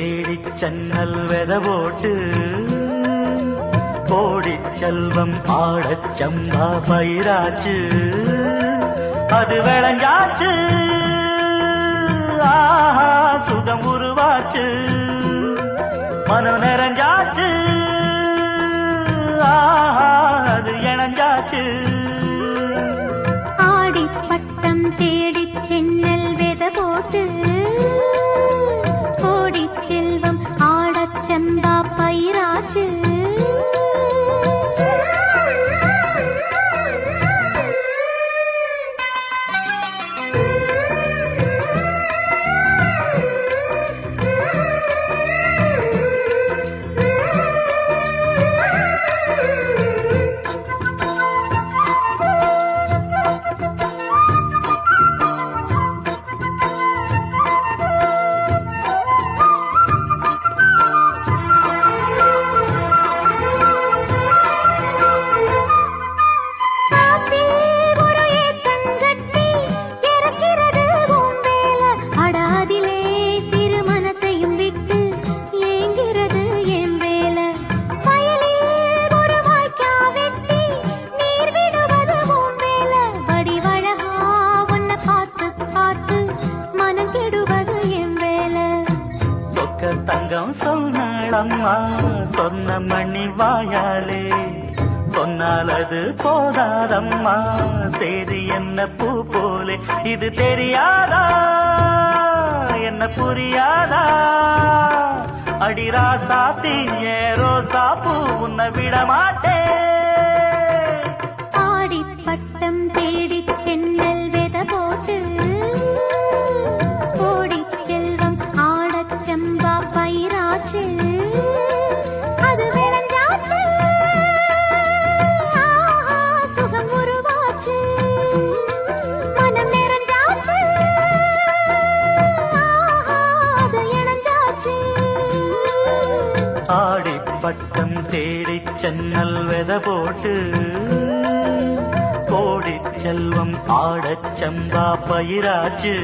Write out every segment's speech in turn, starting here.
தேடிச் சென்னல் வெத போட்டு கோடிச் செல்வம் ஆடச் சம்பா பயிராச்சு அது விளைஞ்சாச்சு ஆஹா சுகம் உருவாச்சு மனம் நிறைஞ்சாச்சு ஆஹா அது இணைஞ்சாச்சு ஆடி பட்டம் தேடி சென்னல் வெத போட்டு கோடி செல்வம் ஆடச் செம்பா பயிராச்சு தங்கம் சொன்னம்மா சொன்ன மணி வாயாலே சொன்னால் அது போதாதம்மா சேதி என்ன பூ போலே இது தெரியாதா என்ன புரியாதா அடிராசாத்தி ரோசா பூ உன்னை விட மாட்டே ஆடி பட்டம் தேடி சென்னல் வெத போட்டு கோடி செல்வம் ஆடச் செம்பா பயிராச்சு அது விளைஞ்சாச்சு சுகம் உருவாச்சு மனம் நிறைஞ்சாச்சு அது இணைஞ்சாச்சு ஆடி பட்டம் தேடி சென்னல் வெத போட்டு கோடி செல்வம் ஆடச் சம்பா பயிராச்சு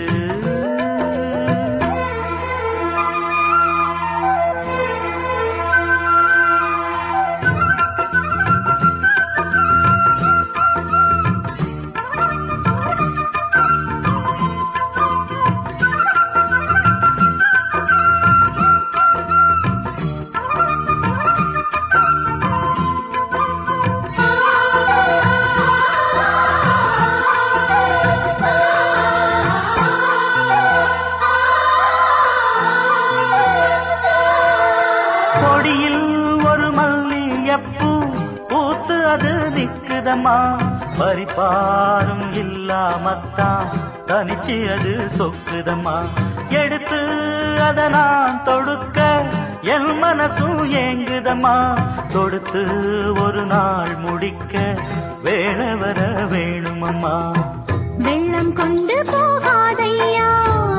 கொடியில் ஒரு மல்லியப்பூ பூத்து அது நிக்குதம்மா பறிப்பாரும் இல்லாமத்தான் தனிச்சு அது சொக்குதம்மா எடுத்து அத நான் தொடுக்க என் மனசும் ஏங்குதம்மா தொடுத்து ஒரு நாள் முடிக்க வேளை வர வேணுமம்மா வெள்ளம் கொண்டு போகாதையா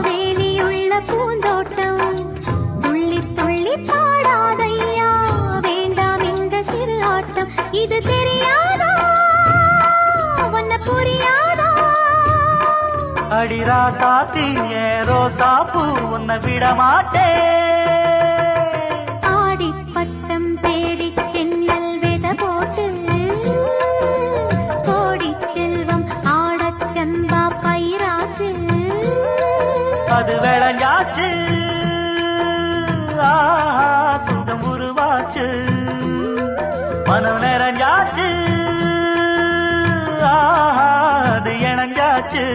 வேலியுள்ள பூந்தோட்டம் துள்ளி துள்ளி பாடாதையா வேண்டாம் இந்த சிறு ஆட்டம் இது தெரியாதா உன்னை புரியாதா அடிராசாத்தி ரோசா பூ உன்னை விட மாட்டே ஆடி பட்டம் தேடி சென்னல் வெத போட்டு கோடி செல்வம் ஆடச் சம்பா பயிராச்சு அது விளைஞ்சாச்சு ஆஹா சுகம் உருவாச்சு மனம் நிறைஞ்சாச்சு ஆஹா அது இணைஞ்சாச்சு